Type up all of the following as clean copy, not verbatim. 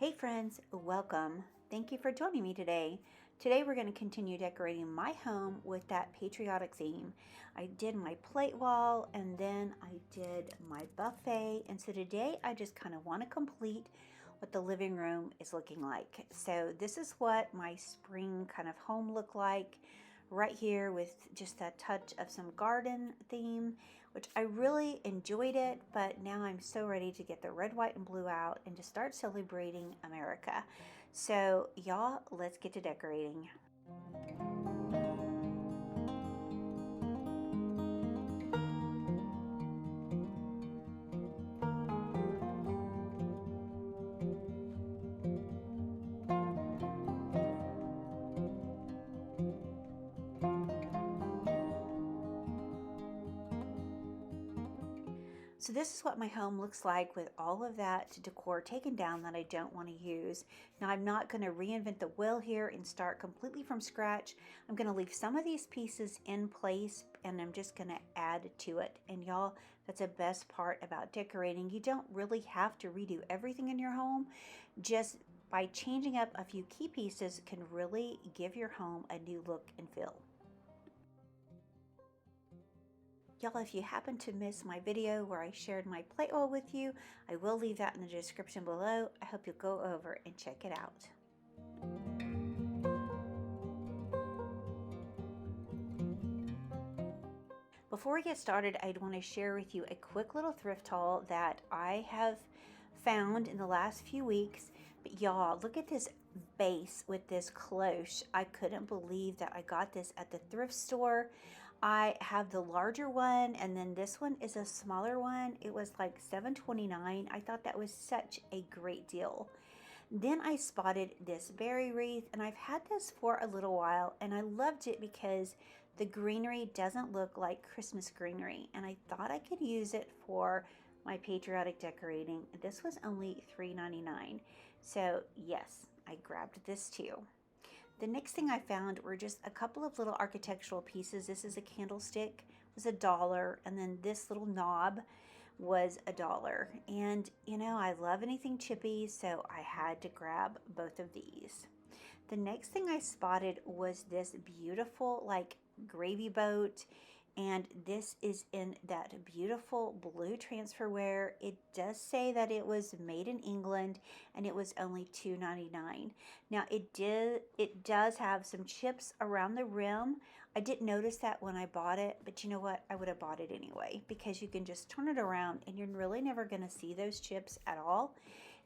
Hey friends, welcome. Thank you for joining me today. Today we're going to continue decorating my home with that patriotic theme. I did my plate wall and then I did my buffet, and so today I just kind of want to complete what the living room is looking like. So this is what my spring kind of home looked like right here, with just that touch of some garden theme, which I really enjoyed it, but now I'm so ready to get the red, white, and blue out and to start celebrating America. So y'all, let's get to decorating. So this is what my home looks like with all of that decor taken down that I don't want to use. Now I'm not going to reinvent the wheel here and start completely from scratch. I'm going to leave some of these pieces in place and I'm just going to add to it. And y'all, that's the best part about decorating. You don't really have to redo everything in your home. Just by changing up a few key pieces can really give your home a new look and feel. Y'all, if you happen to miss my video where I shared my plate wall with you, I will leave that in the description below. I hope you'll go over and check it out. Before we get started, I'd want to share with you a quick little thrift haul that I have found in the last few weeks. But y'all, look at this base with this cloche. I couldn't believe that I got this at the thrift store. I have the larger one, and then this one is a smaller one. It was like $7.29. I thought that was such a great deal. Then I spotted this berry wreath, and I've had this for a little while, and I loved it because the greenery doesn't look like Christmas greenery, and I thought I could use it for my patriotic decorating. This was only $3.99. So yes, I grabbed this too. The next thing I found were just a couple of little architectural pieces. This is a candlestick, it was $1, and then this little knob was $1. And you know, I love anything chippy, so I had to grab both of these. The next thing I spotted was this beautiful like gravy boat, and this is in that beautiful blue transferware. It does say that it was made in England and it was only $2.99. Now it does have some chips around the rim. I didn't notice that when I bought it, but you know what? I would have bought it anyway because you can just turn it around and you're really never going to see those chips at all.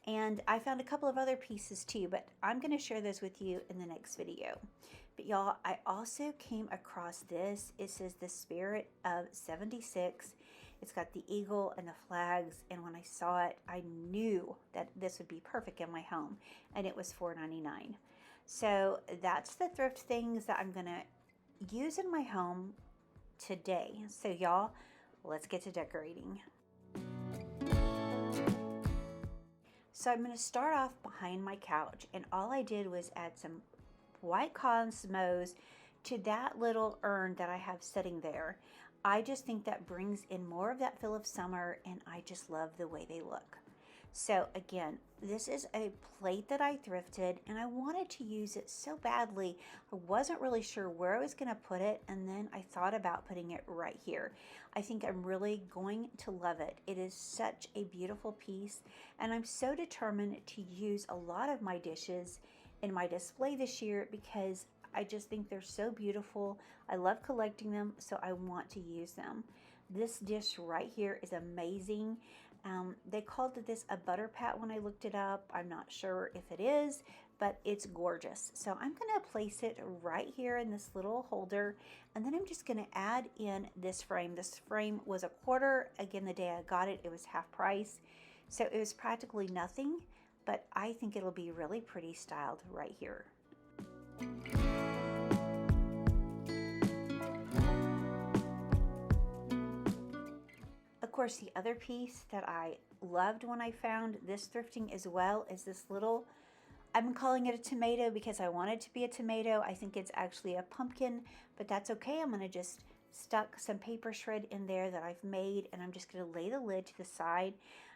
And I found a couple of other pieces too, but I'm going to share those with you in the next video. But y'all, I also came across this. It says the Spirit of 76. It's got the eagle and the flags, and when I saw it, I knew that this would be perfect in my home, and it was $4.99. So that's the thrift things that I'm going to use in my home today. So y'all, let's get to decorating. So I'm going to start off behind my couch, and all I did was add some white cosmos to that little urn that I have sitting there. I just think that brings in more of that feel of summer, and I just love the way they look. So again, this is a plate that I thrifted, and I wanted to use it so badly. I wasn't really sure where I was going to put it, and then I thought about putting it right here. I think I'm really going to love it. It is such a beautiful piece, and I'm so determined to use a lot of my dishes in my display this year because I just think they're so beautiful. I love collecting them, so I want to use them. This dish right here is amazing. They called this a butter pat when I looked it up. I'm not sure if it is, but it's gorgeous. So I'm going to place it right here in this little holder, and then I'm just going to add in this frame. This frame was $1. Again, the day I got it, it was half price. So it was practically nothing, but I think it'll be really pretty styled right here. Of course, the other piece that I loved when I found this thrifting as well is this little, I'm calling it a tomato because I want it to be a tomato. I think it's actually a pumpkin, but that's okay. I'm going to just stuck some paper shred in there that I've made, and I'm just going to lay the lid to the side.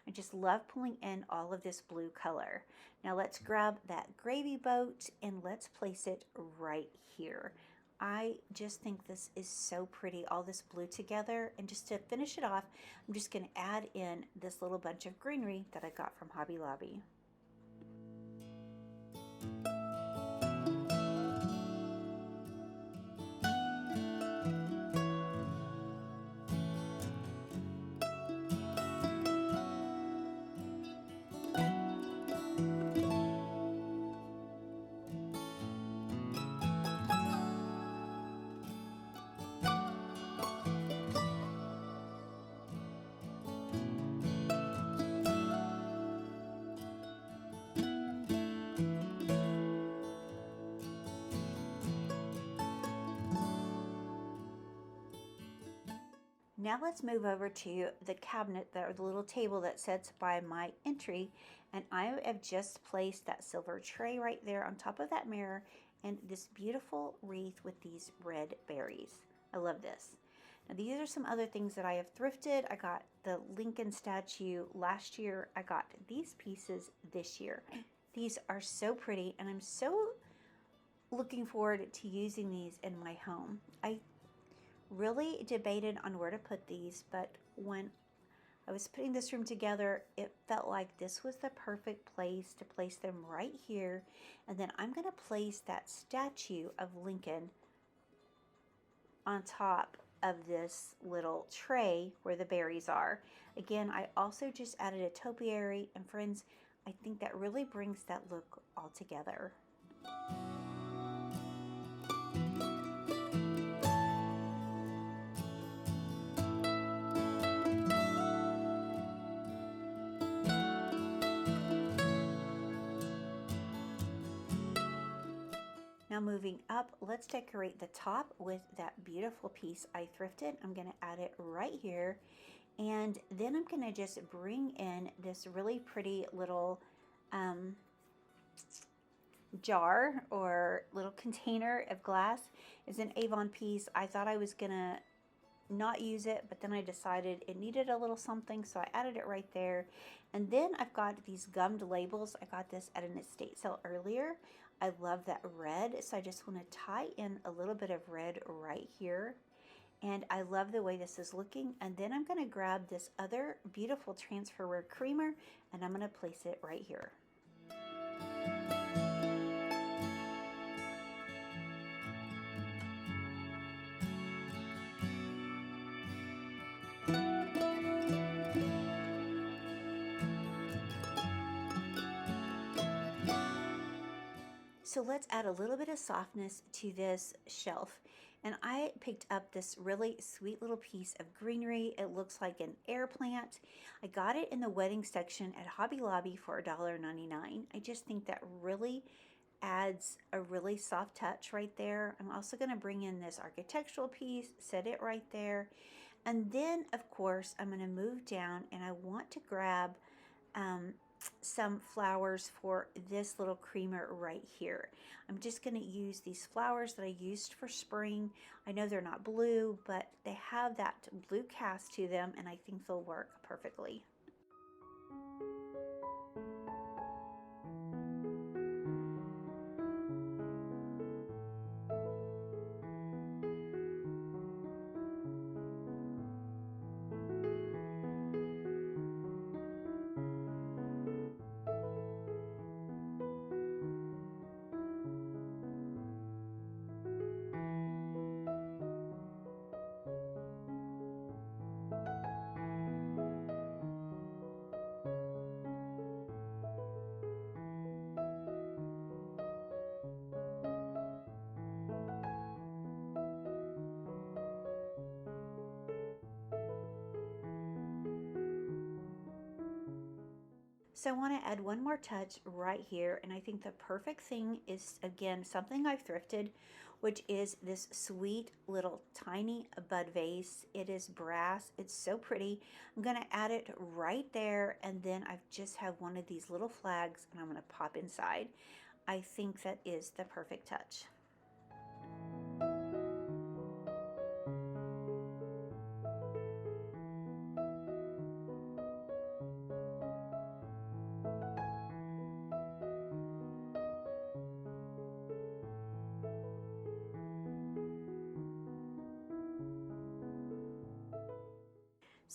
I just love pulling in all of this blue color. Now let's grab that gravy boat and let's place it right here. I just think this is so pretty, all this blue together. And just to finish it off, I'm just going to add in this little bunch of greenery that I got from Hobby Lobby. Now let's move over to the cabinet, or the little table that sits by my entry, and I have just placed that silver tray right there on top of that mirror and this beautiful wreath with these red berries. I love this. Now these are some other things that I have thrifted. I got the Lincoln statue last year. I got these pieces this year. These are so pretty, and I'm so looking forward to using these in my home. I really debated on where to put these, but when I was putting this room together, it felt like this was the perfect place to place them right here. And then I'm going to place that statue of Lincoln on top of this little tray where the berries are. Again, I also just added a topiary, and friends, I think that really brings that look all together. Now moving up, let's decorate the top with that beautiful piece I thrifted. I'm going to add it right here. And then I'm going to just bring in this really pretty little jar or little container of glass. It's an Avon piece. I thought I was going to not use it, but then I decided it needed a little something, so I added it right there. And then I've got these gummed labels. I got this at an estate sale earlier. I love that red, so I just want to tie in a little bit of red right here. And I love the way this is looking. And then I'm going to grab this other beautiful transferware creamer, and I'm going to place it right here. So let's add a little bit of softness to this shelf. And I picked up this really sweet little piece of greenery. It looks like an air plant. I got it in the wedding section at Hobby Lobby for $1.99. I just think that really adds a really soft touch right there. I'm also going to bring in this architectural piece, set it right there. And then, of course, I'm going to move down, and I want to grab some flowers for this little creamer right here. I'm just going to use these flowers that I used for spring. I know they're not blue, but they have that blue cast to them, and I think they'll work perfectly. So I want to add one more touch right here, and I think the perfect thing is, again, something I've thrifted, which is this sweet little tiny bud vase. It is brass. It's so pretty. I'm going to add it right there, and then I just have one of these little flags, and I'm going to pop inside. I think that is the perfect touch.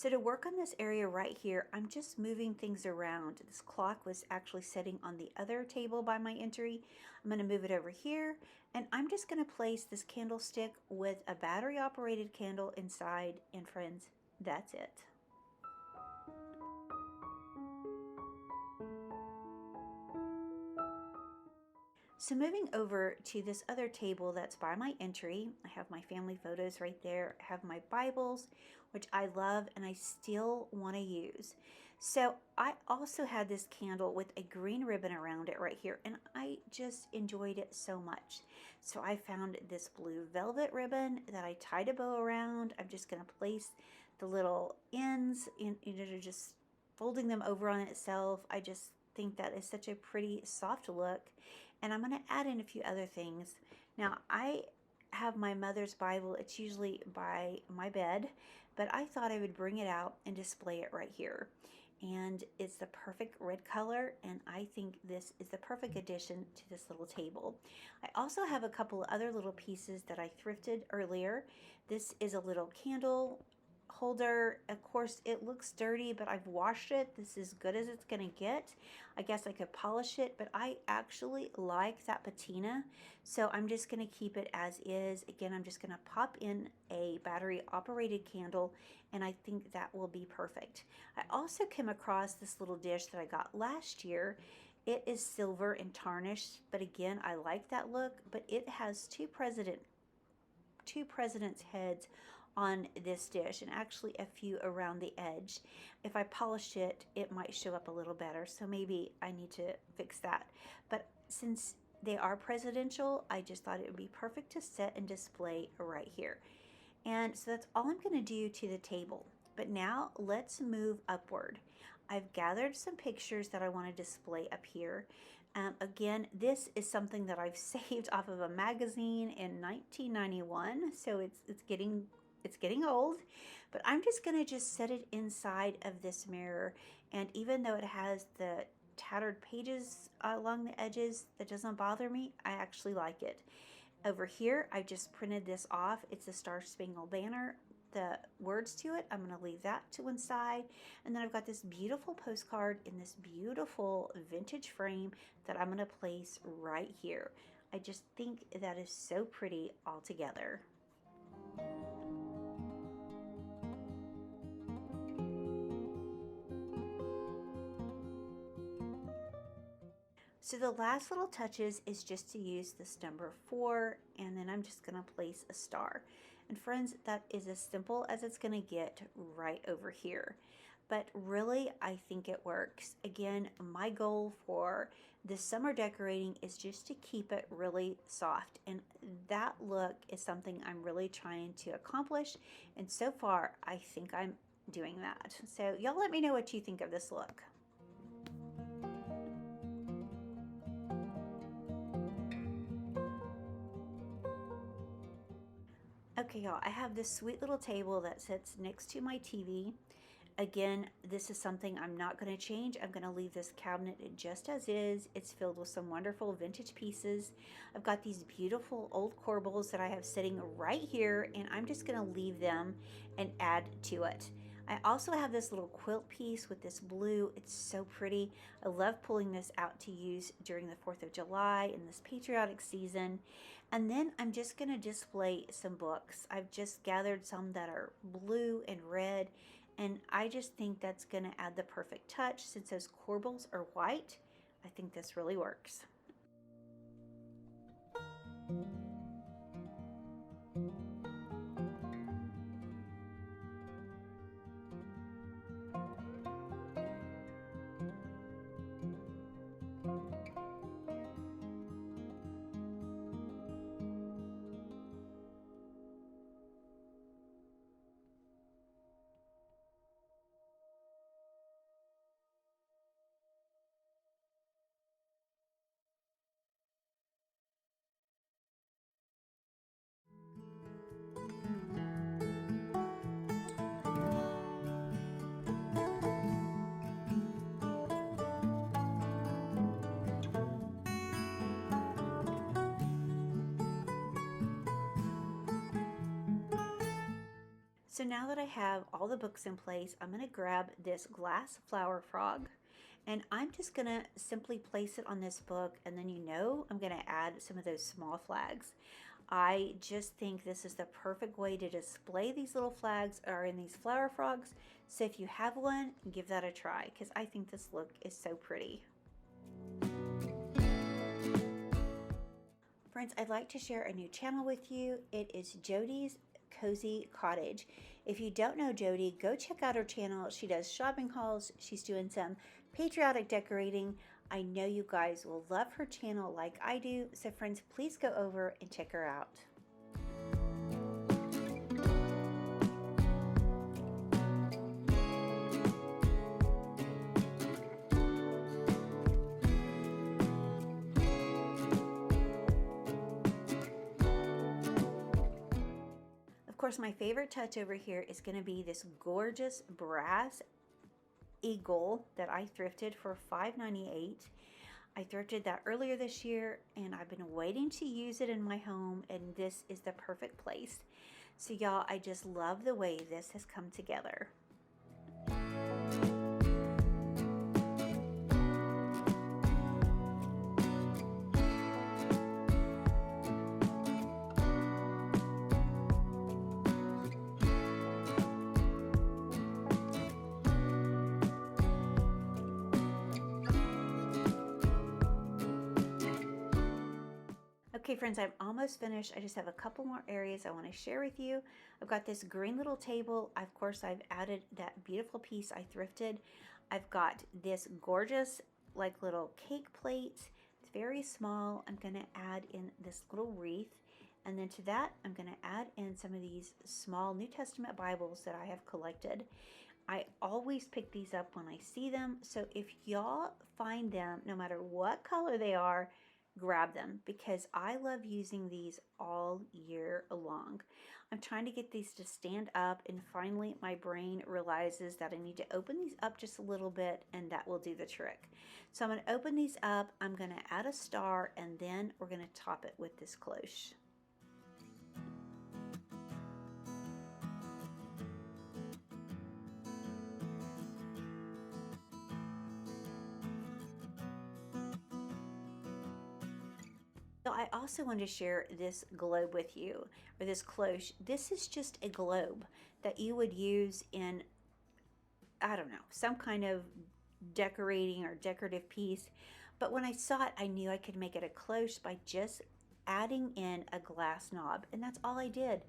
So to work on this area right here, I'm just moving things around. This clock was actually sitting on the other table by my entry. I'm going to move it over here, and I'm just going to place this candlestick with a battery operated candle inside, and friends, that's it. So moving over to this other table that's by my entry, I have my family photos right there. I have my Bibles, which I love and I still want to use. So I also had this candle with a green ribbon around it right here, and I just enjoyed it so much. So I found this blue velvet ribbon that I tied a bow around. I'm just going to place the little ends in, just folding them over on itself. I just think that is such a pretty soft look. And I'm going to add in a few other things. Now, I have my mother's Bible. It's usually by my bed, but I thought I would bring it out and display it right here. And it's the perfect red color, and I think this is the perfect addition to this little table. I also have a couple of other little pieces that I thrifted earlier. This is a little candle holder. Of course, it looks dirty, but I've washed it. This is good as it's gonna get. I guess I could polish it, but I actually like that patina, so I'm just gonna keep it as is. Again, I'm just gonna pop in a battery operated candle, and I think that will be perfect. I also came across this little dish that I got last year. It is silver and tarnished, but again, I like that look, but it has two presidents' heads on this dish, and actually a few around the edge. If I polished it, it might show up a little better, so maybe I need to fix that. But since they are presidential, I just thought it would be perfect to set and display right here. And so that's all I'm going to do to the table. But now let's move upward. I've gathered some pictures that I want to display up here. Again, this is something that I've saved off of a magazine in 1991, so it's getting old, but I'm just going to set it inside of this mirror. And even though it has the tattered pages along the edges, that doesn't bother me. I actually like it. Over here, I just printed this off. It's a Star Spangled Banner. The words to it, I'm going to leave that to one side. And then I've got this beautiful postcard in this beautiful vintage frame that I'm going to place right here. I just think that is so pretty all together. So the last little touches is just to use this number 4, and then I'm just going to place a star. And friends, that is as simple as it's going to get right over here. But really, I think it works. Again, my goal for this summer decorating is just to keep it really soft. And that look is something I'm really trying to accomplish. And so far, I think I'm doing that. So y'all let me know what you think of this look. Okay, y'all, I have this sweet little table that sits next to my TV. Again, this is something I'm not going to change. I'm going to leave this cabinet just as is. It's filled with some wonderful vintage pieces. I've got these beautiful old corbels that I have sitting right here, and I'm just going to leave them and add to it. I also have this little quilt piece with this blue. It's so pretty. I love pulling this out to use during the 4th of July in this patriotic season. And then I'm just going to display some books. I've just gathered some that are blue and red, and I just think that's going to add the perfect touch. Since those corbels are white, I think this really works. So now that I have all the books in place, I'm going to grab this glass flower frog and I'm just going to simply place it on this book, and then I'm going to add some of those small flags. I just think this is the perfect way to display these little flags or in these flower frogs. So if you have one, give that a try because I think this look is so pretty. Friends, I'd like to share a new channel with you. It is Jodi's Cozy Cottage. If you don't know Jodi, go check out her channel. She does shopping hauls. She's doing some patriotic decorating. I know you guys will love her channel like I do. So friends, please go over and check her out. Of course, my favorite touch over here is going to be this gorgeous brass eagle that I thrifted for $5.98. I thrifted that earlier this year and I've been waiting to use it in my home, and this is the perfect place. So y'all, I just love the way this has come together. Okay friends, I'm almost finished. I just have a couple more areas I want to share with you. I've got this green little table. Of course, I've added that beautiful piece I thrifted. I've got this gorgeous like little cake plate. It's very small. I'm going to add in this little wreath. And then to that, I'm going to add in some of these small New Testament Bibles that I have collected. I always pick these up when I see them. So if y'all find them, no matter what color they are, grab them because I love using these all year long. I'm trying to get these to stand up, and finally my brain realizes that I need to open these up just a little bit, and that will do the trick. So I'm going to open these up, I'm going to add a star, and then we're going to top it with this cloche. So I also want to share this globe with you, or this cloche. This is just a globe that you would use in, I don't know, some kind of decorating or decorative piece. But when I saw it, I knew I could make it a cloche by just adding in a glass knob, and that's all I did.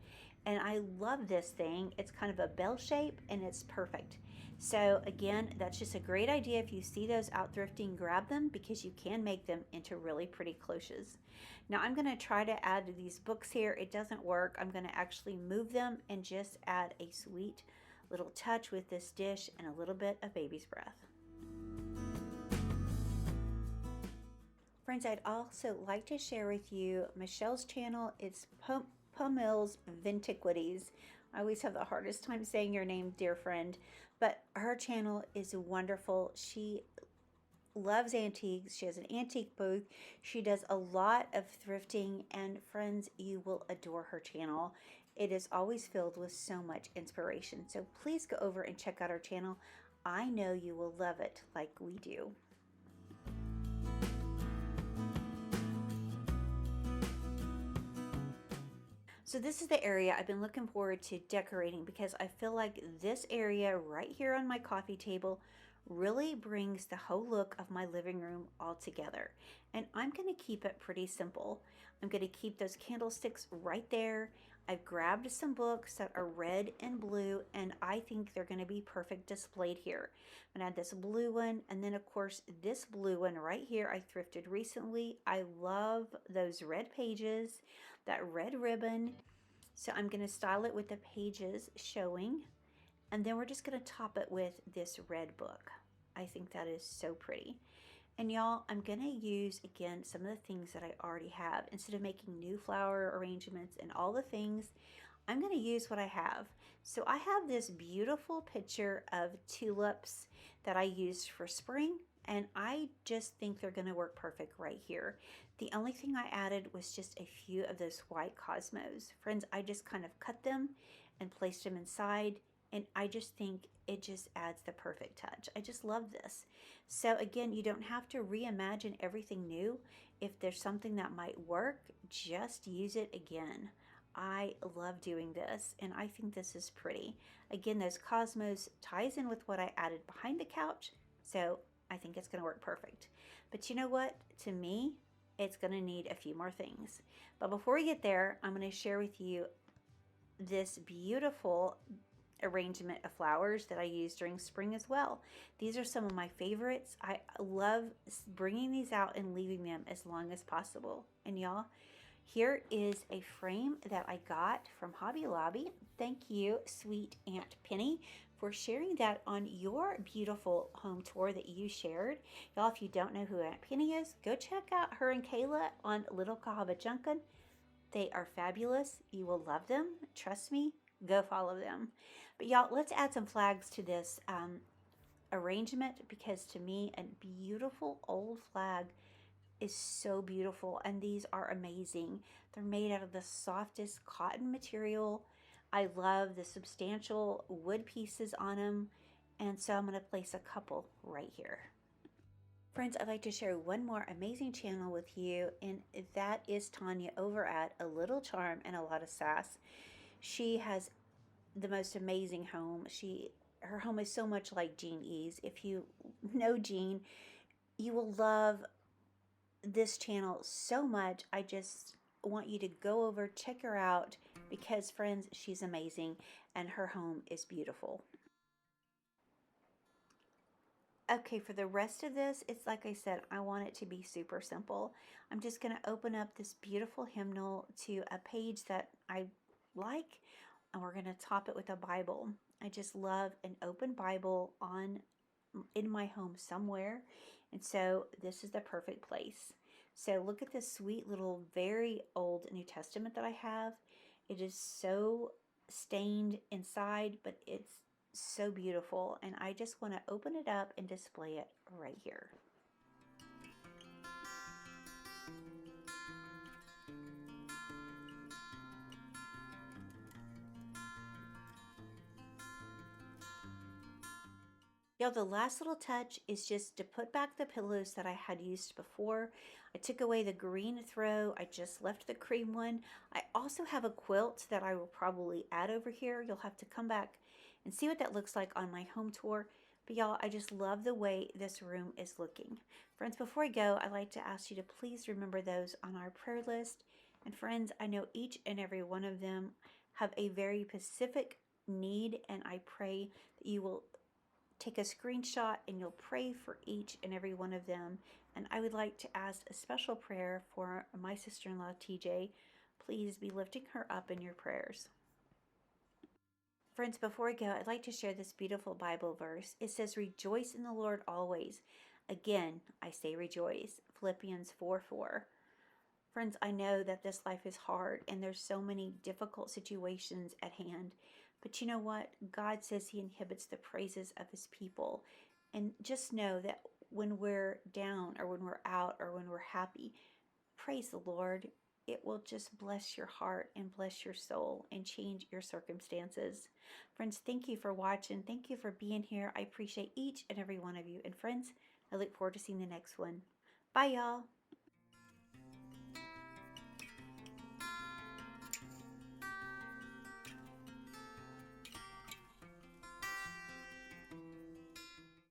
And I love this thing. It's kind of a bell shape and it's perfect. So again, that's just a great idea. If you see those out thrifting, grab them because you can make them into really pretty cloches. Now I'm going to try to add these books here. It doesn't work. I'm going to actually move them and just add a sweet little touch with this dish and a little bit of baby's breath. Friends, I'd also like to share with you Michele's channel. It's Pommel's Youniquely. I always have the hardest time saying your name, dear friend, but her channel is wonderful. She loves antiques. She has an antique booth. She does a lot of thrifting, and friends, you will adore her channel. It is always filled with so much inspiration. So please go over and check out her channel. I know you will love it like we do. So this is the area I've been looking forward to decorating because I feel like this area right here on my coffee table really brings the whole look of my living room all together. And I'm going to keep it pretty simple. I'm going to keep those candlesticks right there. I've grabbed some books that are red and blue, and I think they're going to be perfect displayed here. I'm going to add this blue one, and then of course this blue one right here I thrifted recently. I love those red pages, that red ribbon. So I'm going to style it with the pages showing, and then we're just going to top it with this red book. I think that is so pretty. And y'all, I'm going to use again some of the things that I already have. Instead of making new flower arrangements and all the things, I'm going to use what I have. So I have this beautiful picture of tulips that I used for spring, and I just think they're going to work perfect right here. The only thing I added was just a few of those white cosmos. Friends, I just kind of cut them and placed them inside. And I just think it just adds the perfect touch. I just love this. So again, you don't have to reimagine everything new. If there's something that might work, just use it again. I love doing this, and I think this is pretty. Again, those cosmos ties in with what I added behind the couch, so I think it's going to work perfect. But you know what? To me, it's going to need a few more things. But before we get there, I'm going to share with you this beautiful arrangement of flowers that I use during spring as well. These are some of my favorites. I love bringing these out and leaving them as long as possible. And y'all, here is a frame that I got from Hobby Lobby. Thank you, sweet Aunt Penny, for sharing that on your beautiful home tour that you shared. Y'all, if you don't know who Aunt Penny is, go check out her and Kayla on LittleCahabaJunkin. They are fabulous. You will love them. Trust me, go follow them. But y'all, let's add some flags to this arrangement, because to me, a beautiful old flag is so beautiful, and these are amazing. They're made out of the softest cotton material. I love the substantial wood pieces on them, and so I'm going to place a couple right here. Friends, I'd like to share one more amazing channel with you, and that is Tonya over at A Little Charm and a Lot of Sass. She has the most amazing home. Her home is so much like JeanE's. If you know Jean, you will love this channel so much. I just want you to go over, check her out, because friends, she's amazing and her home is beautiful. Okay, for the rest of this, it's like I said, I want it to be super simple. I'm just going to open up this beautiful hymnal to a page that I like, and we're going to top it with a Bible. I just love an open Bible in my home somewhere, and so this is the perfect place. So look at this sweet little very old New Testament that I have. It is so stained inside, but it's so beautiful, and I just want to open it up and display it right here. Y'all, the last little touch is just to put back the pillows that I had used before. I took away the green throw. I just left the cream one. I also have a quilt that I will probably add over here. You'll have to come back and see what that looks like on my home tour. But y'all, I just love the way this room is looking. Friends, before I go, I'd like to ask you to please remember those on our prayer list. And friends, I know each and every one of them have a very specific need, and I pray that you will take a screenshot and you'll pray for each and every one of them. And I would like to ask a special prayer for my sister-in-law, TJ. Please be lifting her up in your prayers. Friends, before I go, I'd like to share this beautiful Bible verse. It says, "Rejoice in the Lord always." Again, I say rejoice. Philippians 4:4. Friends, I know that this life is hard and there's so many difficult situations at hand. But you know what? God says He inhibits the praises of His people. And just know that when we're down or when we're out or when we're happy, praise the Lord. It will just bless your heart and bless your soul and change your circumstances. Friends, thank you for watching. Thank you for being here. I appreciate each and every one of you. And friends, I look forward to seeing the next one. Bye, y'all.